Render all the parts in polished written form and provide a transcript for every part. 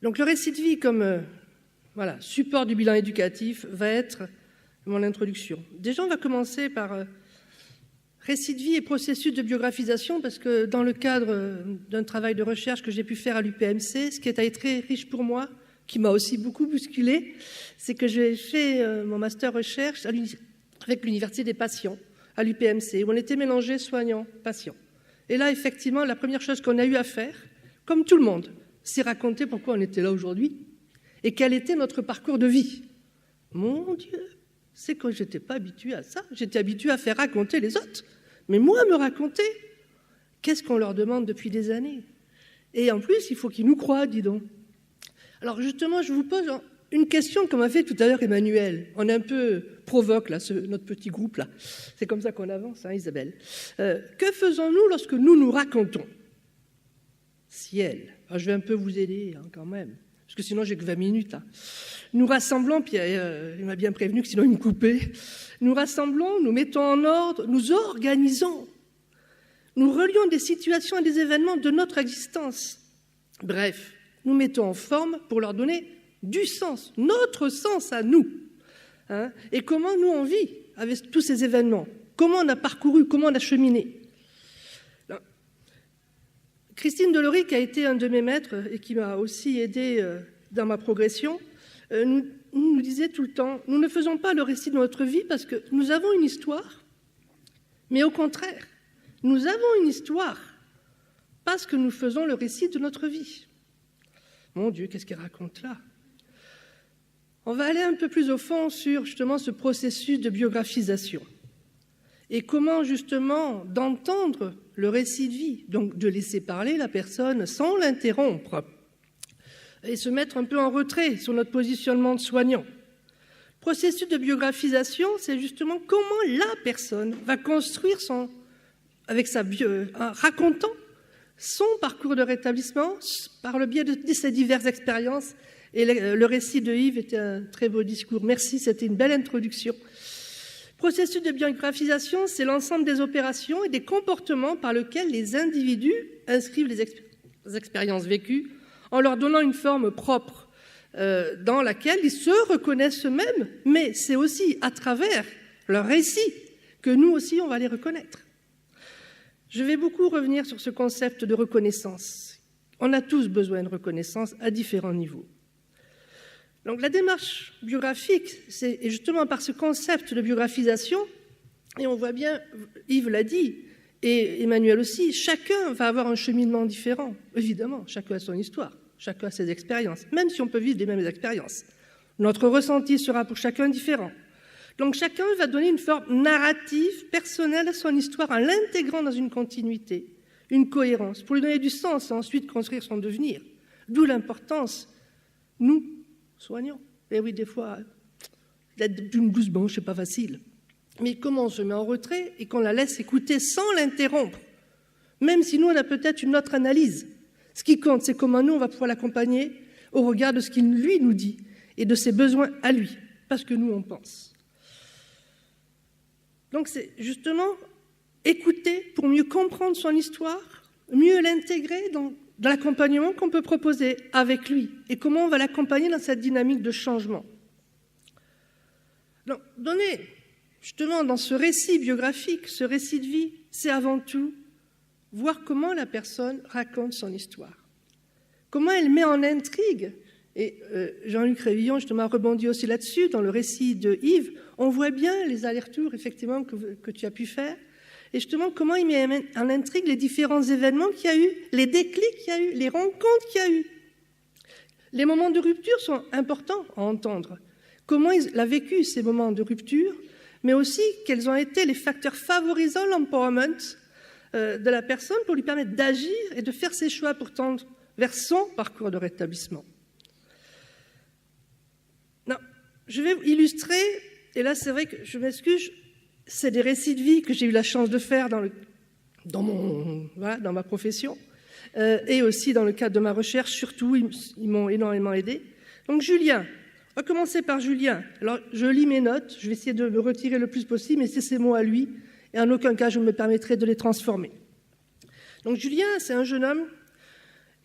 Donc le récit de vie comme voilà, support du bilan éducatif va être mon introduction. Déjà, on va commencer par récit de vie et processus de biographisation, parce que dans le cadre d'un travail de recherche que j'ai pu faire à l'UPMC, ce qui a été très riche pour moi, qui m'a aussi beaucoup bousculé, c'est que j'ai fait mon master recherche avec l'Université des patients à l'UPMC, où on était mélangés soignants-patients. Et là, effectivement, la première chose qu'on a eu à faire, comme tout le monde, c'est raconter pourquoi on était là aujourd'hui et quel était notre parcours de vie. Mon Dieu, c'est que je n'étais pas habituée à ça. J'étais habituée à faire raconter les autres. Mais moi, me raconter, qu'est-ce qu'on leur demande depuis des années? Et en plus, il faut qu'ils nous croient, dis donc. Alors justement, je vous pose une question comme a fait tout à l'heure Emmanuel. On est un peu provoque, là, notre petit groupe, là. C'est comme ça qu'on avance, hein, Isabelle. Que faisons-nous lorsque nous nous racontons? Ciel. Alors, je vais un peu vous aider, hein, quand même. Parce que sinon, j'ai que 20 minutes. Hein. Nous rassemblons, puis il m'a bien prévenu que sinon il me coupait. Nous rassemblons, nous mettons en ordre, nous organisons. Nous relions des situations et des événements de notre existence. Bref, nous mettons en forme pour leur donner du sens, notre sens à nous. Hein, et comment nous on vit avec tous ces événements? Comment on a parcouru, comment on a cheminé? Christine Delory, qui a été un de mes maîtres et qui m'a aussi aidé dans ma progression, nous disait tout le temps, nous ne faisons pas le récit de notre vie parce que nous avons une histoire, mais au contraire, nous avons une histoire parce que nous faisons le récit de notre vie. Mon Dieu, qu'est-ce qu'elle raconte là? On va aller un peu plus au fond sur justement ce processus de biographisation et comment justement d'entendre le récit de vie, donc de laisser parler la personne sans l'interrompre et se mettre un peu en retrait sur notre positionnement de soignant. Le processus de biographisation, c'est justement comment la personne va construire racontant son parcours de rétablissement par le biais de ses diverses expériences. Et le récit de Yves était un très beau discours. Merci, c'était une belle introduction. Processus de biographisation, c'est l'ensemble des opérations et des comportements par lesquels les individus inscrivent les expériences vécues en leur donnant une forme propre dans laquelle ils se reconnaissent eux-mêmes, mais c'est aussi à travers leur récit que nous aussi on va les reconnaître. Je vais beaucoup revenir sur ce concept de reconnaissance. On a tous besoin de reconnaissance à différents niveaux. Donc la démarche biographique, c'est justement par ce concept de biographisation, et on voit bien, Yves l'a dit, et Emmanuel aussi, chacun va avoir un cheminement différent. Évidemment, chacun a son histoire, chacun a ses expériences, même si on peut vivre les mêmes expériences. Notre ressenti sera pour chacun différent. Donc chacun va donner une forme narrative, personnelle à son histoire, en l'intégrant dans une continuité, une cohérence, pour lui donner du sens et ensuite construire son devenir. D'où l'importance, nous, soignants. Et oui, des fois, d'être d'une blouse blanche, c'est pas facile. Mais comment on se met en retrait et qu'on la laisse écouter sans l'interrompre, même si nous, on a peut-être une autre analyse. Ce qui compte, c'est comment nous, on va pouvoir l'accompagner au regard de ce qu'il, lui, nous dit et de ses besoins à lui, parce que nous, on pense. Donc, c'est justement écouter pour mieux comprendre son histoire, mieux l'intégrer dans l'accompagnement qu'on peut proposer avec lui et comment on va l'accompagner dans cette dynamique de changement. Donc, donner, justement, dans ce récit biographique, ce récit de vie, c'est avant tout voir comment la personne raconte son histoire, comment elle met en intrigue. Et Jean-Luc Révillon, justement, rebondit aussi là-dessus, dans le récit de Yves, on voit bien les allers-retours, effectivement, que tu as pu faire, et justement, comment il met en intrigue les différents événements qu'il y a eu, les déclics qu'il y a eu, les rencontres qu'il y a eu. Les moments de rupture sont importants à entendre. Comment il a vécu ces moments de rupture, mais aussi quels ont été les facteurs favorisant l'empowerment de la personne pour lui permettre d'agir et de faire ses choix pour tendre vers son parcours de rétablissement. Non, je vais illustrer, et là c'est vrai que je m'excuse, c'est des récits de vie que j'ai eu la chance de faire dans ma profession et aussi dans le cadre de ma recherche, surtout, ils m'ont énormément aidé. Donc Julien, on va commencer par Julien. Alors je lis mes notes, je vais essayer de me retirer le plus possible, mais c'est ces mots à lui, et en aucun cas je me permettrai de les transformer. Donc Julien, c'est un jeune homme,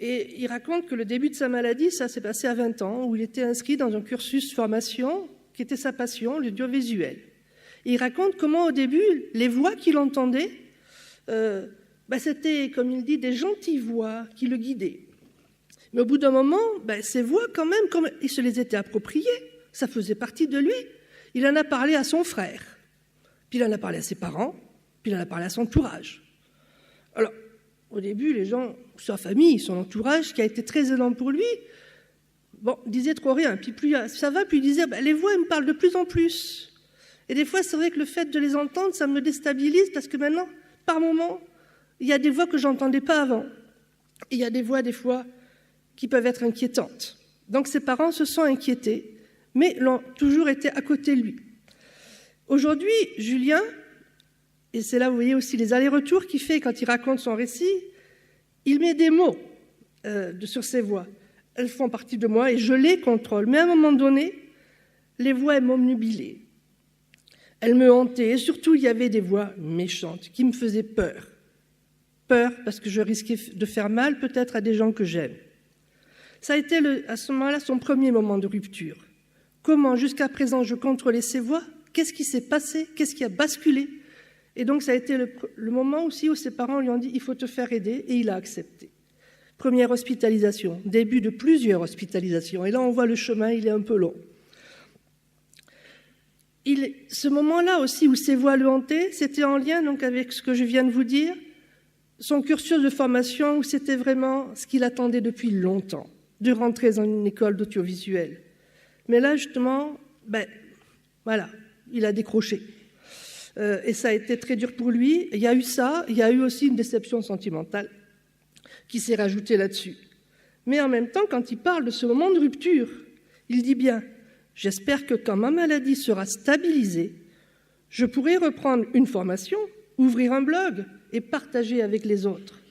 Et il raconte que le début de sa maladie, ça s'est passé à 20 ans, où il était inscrit dans un cursus formation qui était sa passion, l'audiovisuel. Et il raconte comment, au début, les voix qu'il entendait, c'était, comme il dit, des gentilles voix qui le guidaient. Mais au bout d'un moment, ces voix, quand même, comme il se les était appropriées, ça faisait partie de lui. Il en a parlé à son frère, puis il en a parlé à ses parents, puis il en a parlé à son entourage. Alors, au début, les gens, sa famille, son entourage, qui a été très aidant pour lui, disaient trop rien. Puis plus ça va, puis il disait, les voix, elles me parlent de plus en plus. Et des fois, c'est vrai que le fait de les entendre, ça me déstabilise, parce que maintenant, par moment, il y a des voix que je n'entendais pas avant. Et il y a des voix, des fois, qui peuvent être inquiétantes. Donc ses parents se sont inquiétés, mais l'ont toujours été à côté de lui. Aujourd'hui, Julien, et c'est là où vous voyez aussi les allers-retours qu'il fait quand il raconte son récit, il met des mots sur ces voix. Elles font partie de moi et je les contrôle. Mais à un moment donné, les voix m'omnubilaient. Elles me hantaient. Et surtout, il y avait des voix méchantes qui me faisaient peur. Peur parce que je risquais de faire mal peut-être à des gens que j'aime. Ça a été à ce moment-là son premier moment de rupture. Comment jusqu'à présent je contrôlais ces voix? Qu'est-ce qui s'est passé? Qu'est-ce qui a basculé? Et donc ça a été le moment aussi où ses parents lui ont dit « il faut te faire aider » et il a accepté. Première hospitalisation, début de plusieurs hospitalisations. Et là on voit le chemin, il est un peu long. Ce moment-là aussi où ces voix le hantaient, c'était en lien donc avec ce que je viens de vous dire, son cursus de formation où c'était vraiment ce qu'il attendait depuis longtemps, de rentrer dans une école d'audiovisuel. Mais là justement, voilà, il a décroché. Et ça a été très dur pour lui. Il y a eu ça, il y a eu aussi une déception sentimentale qui s'est rajoutée là-dessus. Mais en même temps, quand il parle de ce moment de rupture, il dit bien « J'espère que quand ma maladie sera stabilisée, je pourrai reprendre une formation, ouvrir un blog et partager avec les autres. »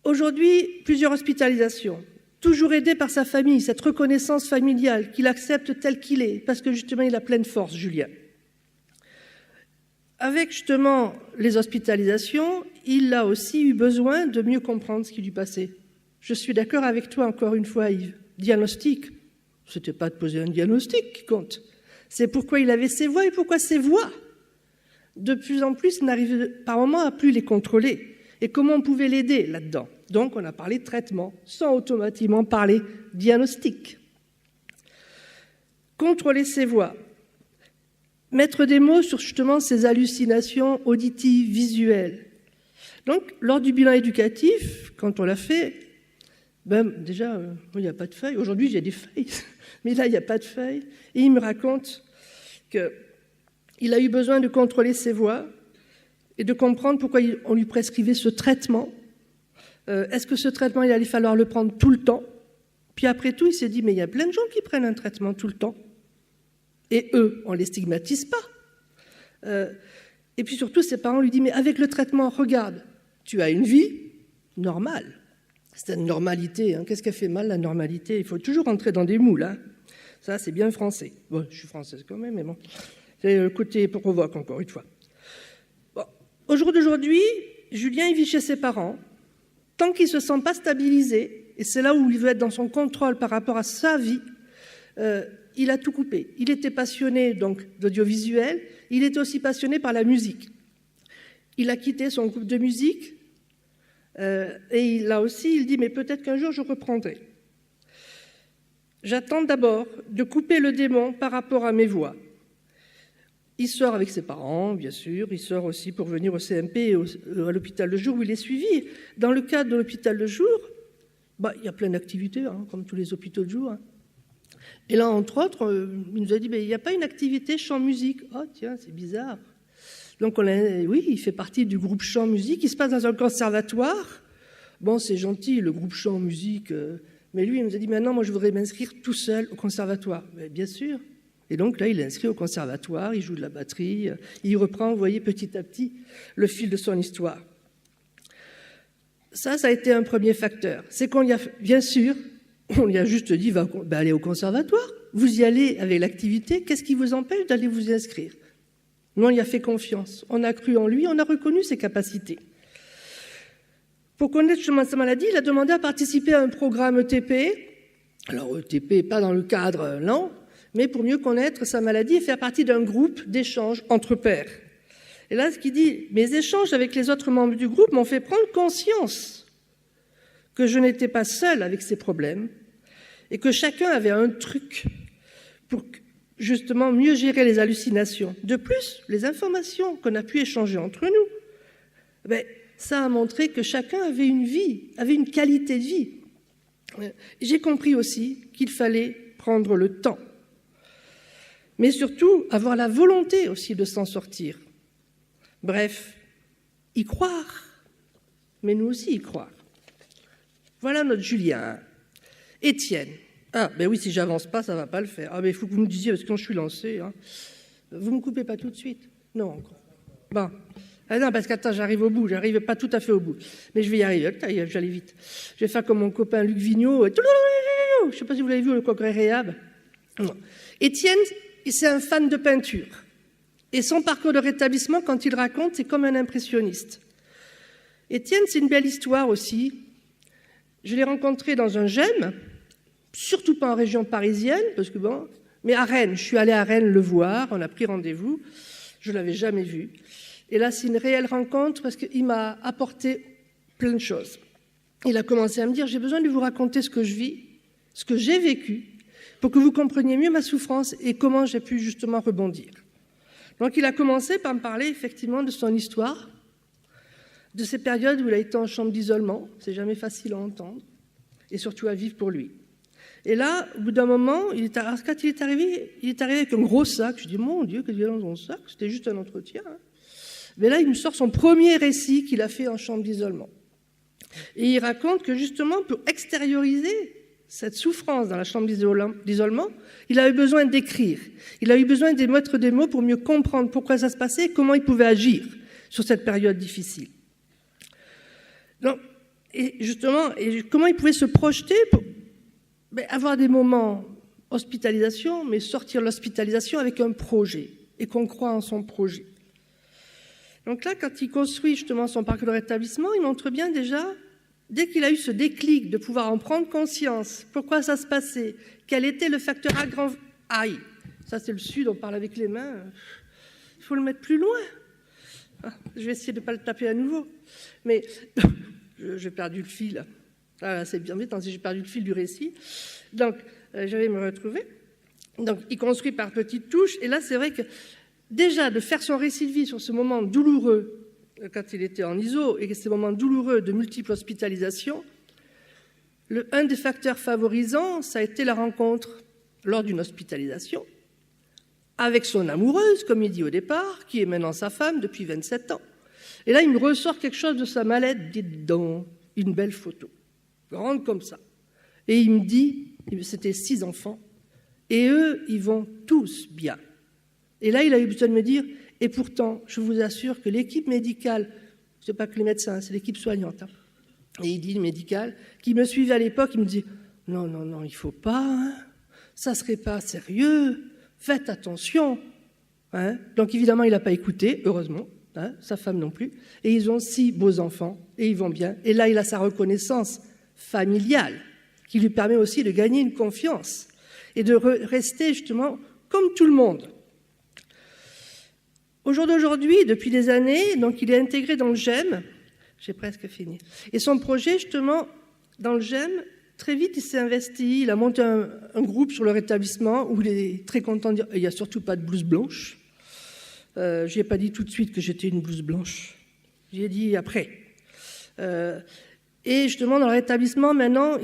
Aujourd'hui, plusieurs hospitalisations. Toujours aidé par sa famille, cette reconnaissance familiale, qu'il accepte tel qu'il est, parce que justement, il a pleine force, Julien. Avec justement les hospitalisations, il a aussi eu besoin de mieux comprendre ce qui lui passait. Je suis d'accord avec toi encore une fois, Yves. Diagnostic, ce n'était pas de poser un diagnostic qui compte. C'est pourquoi il avait ces voix et pourquoi ces voix, de plus en plus, n'arrivaient par moments à plus les contrôler. Et comment on pouvait l'aider là-dedans? Donc, on a parlé de traitement, sans automatiquement parler diagnostic. Contrôler ses voix. Mettre des mots sur justement ces hallucinations auditives, visuelles. Donc, lors du bilan éducatif, quand on l'a fait, déjà, il n'y a pas de feuilles. Aujourd'hui, j'ai des feuilles, mais là, il n'y a pas de feuilles. Et il me raconte qu'il a eu besoin de contrôler ses voix et de comprendre pourquoi on lui prescrivait ce traitement. Est-ce que ce traitement, il allait falloir le prendre tout le temps? Puis après tout, il s'est dit, mais il y a plein de gens qui prennent un traitement tout le temps. Et eux, on ne les stigmatise pas. Et puis surtout, ses parents lui disent, mais avec le traitement, regarde, tu as une vie normale. C'est une normalité. Hein. Qu'est-ce qui fait mal, la normalité? Il faut toujours rentrer dans des moules. Hein. Ça, c'est bien français. Bon, je suis française quand même, mais bon. C'est le côté provoque, encore une fois. Bon. Au jour d'aujourd'hui, Julien, il vit chez ses parents. Tant qu'il ne se sent pas stabilisé, et c'est là où il veut être dans son contrôle par rapport à sa vie, il a tout coupé. Il était passionné donc d'audiovisuel, il était aussi passionné par la musique. Il a quitté son groupe de musique, et là aussi, il dit « mais peut-être qu'un jour je reprendrai ». J'attends d'abord de couper le démon par rapport à mes voix. Il sort avec ses parents, bien sûr, il sort aussi pour venir au CMP, à l'hôpital de jour où il est suivi. Dans le cadre de l'hôpital de jour, il y a plein d'activités, hein, comme tous les hôpitaux de jour. Hein. Et là, entre autres, il nous a dit, il n'y a pas une activité chant-musique. Oh tiens, c'est bizarre. Donc oui, il fait partie du groupe chant-musique, il se passe dans un conservatoire. Bon, c'est gentil, le groupe chant-musique, mais lui, il nous a dit, maintenant, moi, je voudrais m'inscrire tout seul au conservatoire. Mais bien sûr. Et donc là, il est inscrit au conservatoire, il joue de la batterie, il reprend, vous voyez, petit à petit, le fil de son histoire. Ça a été un premier facteur. C'est qu'on y a, bien sûr, on lui a juste dit, allez au conservatoire, vous y allez avec l'activité, qu'est-ce qui vous empêche d'aller vous y inscrire? Nous, on y a fait confiance, on a cru en lui, on a reconnu ses capacités. Pour connaître justement sa maladie, il a demandé à participer à un programme ETP. Alors ETP, pas dans le cadre, non, mais pour mieux connaître sa maladie et faire partie d'un groupe d'échange entre pairs. Et là, ce qu'il dit, mes échanges avec les autres membres du groupe m'ont fait prendre conscience que je n'étais pas seul avec ces problèmes et que chacun avait un truc pour justement mieux gérer les hallucinations. De plus, les informations qu'on a pu échanger entre nous, ça a montré que chacun avait une vie, avait une qualité de vie. J'ai compris aussi qu'il fallait prendre le temps, mais surtout avoir la volonté aussi de s'en sortir. Bref, y croire, mais nous aussi y croire. Voilà notre Julien. Étienne. Ah, ben oui, si j'avance pas, ça va pas le faire. Ah, ben il faut que vous me disiez, parce que quand je suis lancé, hein. Vous me coupez pas tout de suite? Non, encore. Bon. Ah non, parce qu'attends, j'arrive au bout, j'arrive pas tout à fait au bout. Mais je vais y arriver, j'allais vite. Je vais faire comme mon copain Luc Vigneault. Je sais pas si vous l'avez vu, le congrès Réhab. Étienne, c'est un fan de peinture. Et son parcours de rétablissement, quand il raconte, c'est comme un impressionniste. Étienne, c'est une belle histoire aussi. Je l'ai rencontré dans un GEM, surtout pas en région parisienne, parce que bon, mais à Rennes. Je suis allée à Rennes le voir, on a pris rendez-vous. Je l'avais jamais vu. Et là, c'est une réelle rencontre parce qu'il m'a apporté plein de choses. Il a commencé à me dire, j'ai besoin de vous raconter ce que je vis, ce que j'ai vécu, pour que vous compreniez mieux ma souffrance et comment j'ai pu justement rebondir. Donc il a commencé par me parler effectivement de son histoire, de ces périodes où il a été en chambre d'isolement, c'est jamais facile à entendre, et surtout à vivre pour lui. Et là, au bout d'un moment, quand il est arrivé avec un gros sac. Je dis, mon Dieu, qu'est-ce qu'il y a dans son sac? C'était juste un entretien. Hein. Mais là, il me sort son premier récit qu'il a fait en chambre d'isolement. Et il raconte que justement, pour extérioriser cette souffrance dans la chambre d'isolement, il avait besoin d'écrire. Il a eu besoin de mettre des mots pour mieux comprendre pourquoi ça se passait et comment il pouvait agir sur cette période difficile. Donc, et justement, comment il pouvait se projeter pour avoir des moments hospitalisation, mais sortir de l'hospitalisation avec un projet et qu'on croit en son projet. Donc là, quand il construit justement son parcours de rétablissement, il montre bien déjà, dès qu'il a eu ce déclic de pouvoir en prendre conscience, pourquoi ça se passait, quel était le facteur aggravant. Aïe, ça c'est le sud, on parle avec les mains, il faut le mettre plus loin. Ah, je vais essayer de ne pas le taper à nouveau. Mais j'ai perdu le fil. Ah, c'est bien vite, j'ai perdu le fil du récit. Donc, je vais me retrouver. Donc, il construit par petites touches. Et là, c'est vrai que déjà, de faire son récit de vie sur ce moment douloureux, quand il était en ISO, et ces moments douloureux de multiples hospitalisations, un des facteurs favorisants, ça a été la rencontre lors d'une hospitalisation avec son amoureuse, comme il dit au départ, qui est maintenant sa femme depuis 27 ans. Et là, il me ressort quelque chose de sa mallette, dites donc, une belle photo, grande comme ça. Et il me dit, c'était 6 enfants, et eux, ils vont tous bien. Et là, il a eu besoin de me dire, et pourtant, je vous assure que l'équipe médicale, ce n'est pas que les médecins, c'est l'équipe soignante, hein, et il dit médicale, qui me suivait à l'époque, il me dit, non, non, non, il ne faut pas, hein, ça ne serait pas sérieux, faites attention. Hein. Donc évidemment, il n'a pas écouté, heureusement, hein, sa femme non plus, et ils ont 6 beaux enfants, et ils vont bien. Et là, il a sa reconnaissance familiale, qui lui permet aussi de gagner une confiance, et de rester justement comme tout le monde. Au jour d'aujourd'hui, depuis des années, donc il est intégré dans le GEM, j'ai presque fini, et son projet justement, dans le GEM, très vite, il s'est investi, il a monté un groupe sur le rétablissement où il est très content de dire il n'y a surtout pas de blouse blanche. Je lui ai pas dit tout de suite que j'étais une blouse blanche. J'y ai dit après. Et justement, dans le rétablissement, maintenant,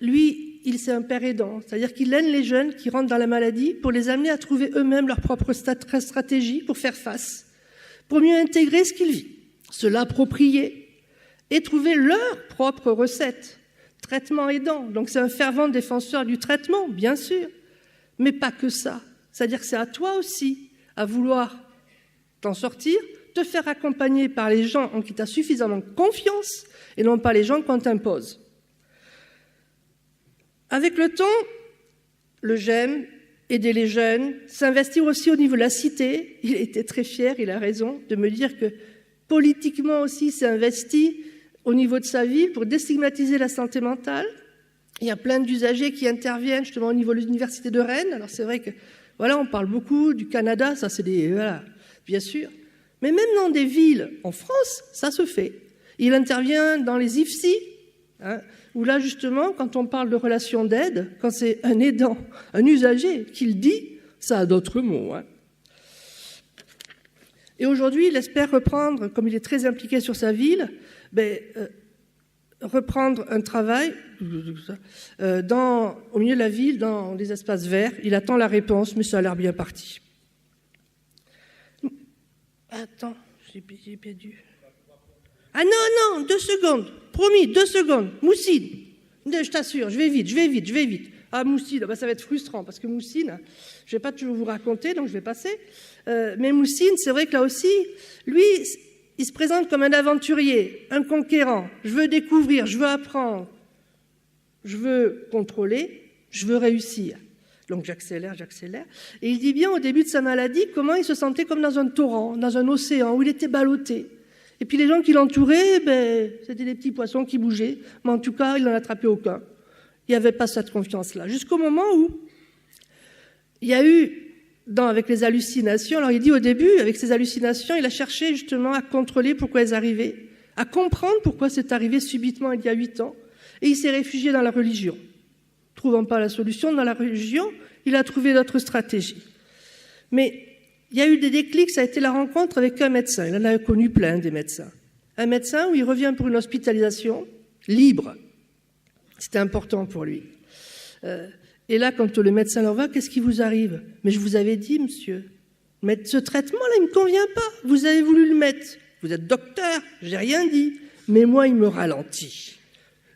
lui, c'est un père aidant. C'est-à-dire qu'il aide les jeunes qui rentrent dans la maladie pour les amener à trouver eux-mêmes leur propre stratégie pour faire face, pour mieux intégrer ce qu'ils vivent, se l'approprier et trouver leur propre recette. Traitement aidant. Donc c'est un fervent défenseur du traitement, bien sûr, mais pas que ça. C'est-à-dire que c'est à toi aussi à vouloir t'en sortir, te faire accompagner par les gens en qui tu as suffisamment confiance et non pas les gens qu'on t'impose. Avec le temps, le GEM, aider les jeunes, s'investir aussi au niveau de la cité. Il était très fier, il a raison, de me dire que politiquement aussi s'est investi au niveau de sa ville pour déstigmatiser la santé mentale. Il y a plein d'usagers qui interviennent justement au niveau de l'université de Rennes. Alors c'est vrai que, voilà, on parle beaucoup du Canada, ça c'est des... Voilà, bien sûr. Mais même dans des villes en France, ça se fait. Il intervient dans les IFSI, hein, où là justement, quand on parle de relations d'aide, quand c'est un aidant, un usager qui le dit, ça a d'autres mots. Hein. Et aujourd'hui, il espère reprendre, comme il est très impliqué sur sa ville, reprendre un travail au milieu de la ville, dans des espaces verts. Il attend la réponse, mais ça a l'air bien parti. Attends, j'ai perdu. Ah non, 2 secondes. Promis, 2 secondes. Moussine. Je t'assure, je vais vite. Ah, Moussine, ça va être frustrant, parce que Moussine, je ne vais pas toujours vous raconter, donc je vais passer. Mais Moussine, c'est vrai que là aussi, lui, il se présente comme un aventurier, un conquérant. Je veux découvrir, je veux apprendre, je veux contrôler, je veux réussir. Donc j'accélère. Et il dit bien au début de sa maladie comment il se sentait comme dans un torrent, dans un océan, où il était ballotté. Et puis les gens qui l'entouraient, c'était des petits poissons qui bougeaient. Mais en tout cas, il n'en attrapait aucun. Il n'y avait pas cette confiance-là. Jusqu'au moment où il y a eu, avec les hallucinations, alors il dit au début, avec ces hallucinations, il a cherché justement à contrôler pourquoi elles arrivaient, à comprendre pourquoi c'est arrivé subitement il y a 8 ans. Et il s'est réfugié dans la religion. Trouvant pas la solution dans la religion, il a trouvé d'autres stratégies. Mais il y a eu des déclics, ça a été la rencontre avec un médecin. Il en a connu plein, des médecins. Un médecin où il revient pour une hospitalisation libre. C'était important pour lui. Et là, quand le médecin leur va, qu'est-ce qui vous arrive? Mais je vous avais dit, monsieur, ce traitement-là, il ne me convient pas. Vous avez voulu le mettre. Vous êtes docteur, j'ai rien dit. Mais moi, il me ralentit.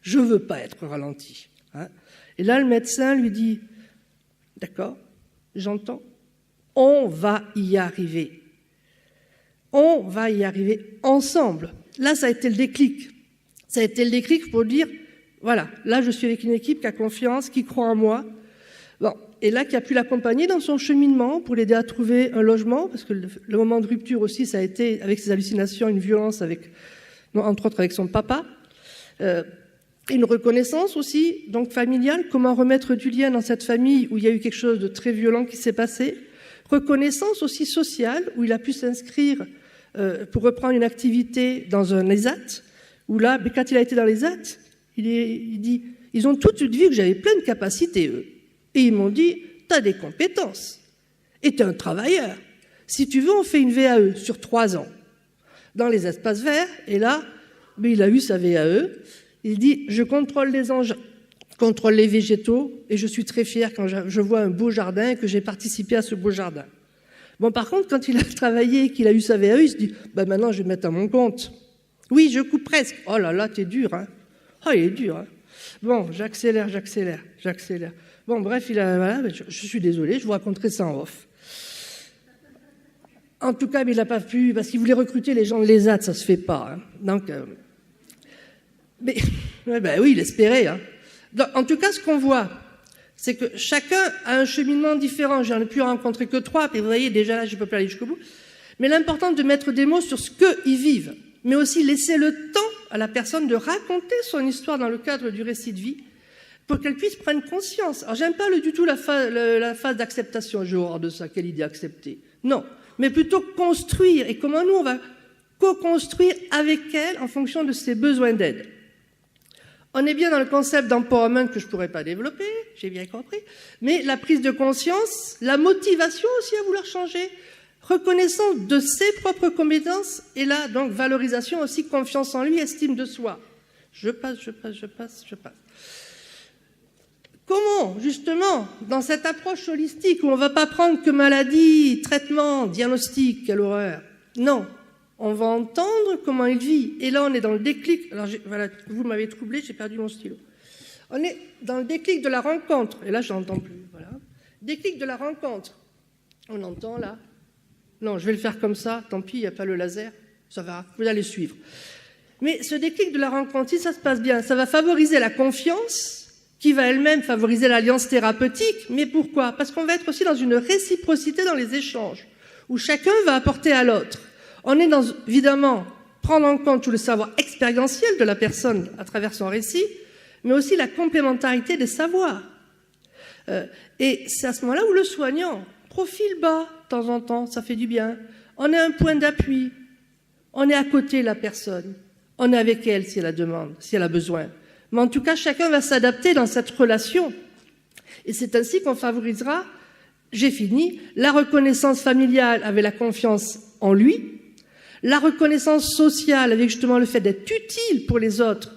Je ne veux pas être ralenti. Hein. Et là, le médecin lui dit, d'accord, j'entends, on va y arriver. On va y arriver ensemble. Là, ça a été le déclic. Ça a été le déclic pour dire, voilà, là, je suis avec une équipe qui a confiance, qui croit en moi. Bon, et là, qui a pu l'accompagner dans son cheminement pour l'aider à trouver un logement, parce que le moment de rupture aussi, ça a été, avec ses hallucinations, une violence entre autres avec son papa. Une reconnaissance aussi, donc familiale, comment remettre du lien dans cette famille où il y a eu quelque chose de très violent qui s'est passé. Reconnaissance aussi sociale, où il a pu s'inscrire pour reprendre une activité dans un ESAT, où là, quand il a été dans l'ESAT, il dit, ils ont toute vu que j'avais plein de capacités, eux. Et ils m'ont dit, t'as des compétences, et t'es un travailleur. Si tu veux, on fait une VAE sur 3 ans, dans les espaces verts, et là, il a eu sa VAE. Il dit, je contrôle les engins, contrôle les végétaux, et je suis très fier quand je vois un beau jardin et que j'ai participé à ce beau jardin. Bon, par contre, quand il a travaillé et qu'il a eu sa VAE, il se dit, maintenant, je vais mettre à mon compte. Oui, je coupe presque. Oh là là, t'es dur, hein. Oh, il est dur, hein. Bon, j'accélère. Bon, bref, voilà, je suis désolé, je vous raconterai ça en off. En tout cas, il n'a pas pu, parce qu'il voulait recruter les gens de l'ESAT, ça se fait pas. Hein. Donc, mais oui, il espérait. Hein. Donc, en tout cas, ce qu'on voit, c'est que chacun a un cheminement différent. J'en ai pu rencontrer que 3, puis vous voyez, déjà là, je ne peux pas aller jusqu'au bout. Mais l'important de mettre des mots sur ce qu'ils vivent, mais aussi laisser le temps à la personne de raconter son histoire dans le cadre du récit de vie, pour qu'elle puisse prendre conscience. Alors, j'aime pas du tout la phase d'acceptation. J'ai horreur de ça, quelle idée accepter. Non, mais plutôt construire. Et comment nous, on va co-construire avec elle en fonction de ses besoins d'aide. On est bien dans le concept d'empowerment que je ne pourrais pas développer, j'ai bien compris, mais la prise de conscience, la motivation aussi à vouloir changer, reconnaissance de ses propres compétences, et là, donc, valorisation aussi, confiance en lui, estime de soi. Je passe. Comment, justement, dans cette approche holistique où on ne va pas prendre que maladie, traitement, diagnostic, quelle horreur. Non, on va entendre comment il vit. Et là, on est dans le déclic. Alors, voilà, vous m'avez troublé, j'ai perdu mon stylo. On est dans le déclic de la rencontre. Et là, je n'entends plus. Voilà. Déclic de la rencontre. On entend là. Non, je vais le faire comme ça. Tant pis, il n'y a pas le laser. Ça va, vous allez suivre. Mais ce déclic de la rencontre, si ça se passe bien, ça va favoriser la confiance, qui va elle-même favoriser l'alliance thérapeutique. Mais pourquoi? Parce qu'on va être aussi dans une réciprocité dans les échanges, où chacun va apporter à l'autre. On est dans, évidemment, prendre en compte tout le savoir expérimental expérientielle de la personne à travers son récit, mais aussi la complémentarité des savoirs. Et c'est à ce moment-là où le soignant, profil bas, de temps en temps, ça fait du bien. On a un point d'appui. On est à côté de la personne. On est avec elle si elle a demande, si elle a besoin. Mais en tout cas, chacun va s'adapter dans cette relation. Et c'est ainsi qu'on favorisera, j'ai fini, la reconnaissance familiale avec la confiance en lui, la reconnaissance sociale avec justement le fait d'être utile pour les autres,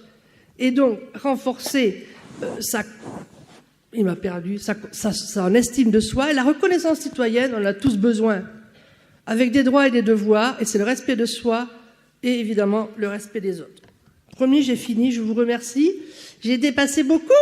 et donc renforcer son estime de soi, et la reconnaissance citoyenne, on en a tous besoin, avec des droits et des devoirs, et c'est le respect de soi, et évidemment le respect des autres. Promis, j'ai fini, je vous remercie. J'ai dépassé beaucoup.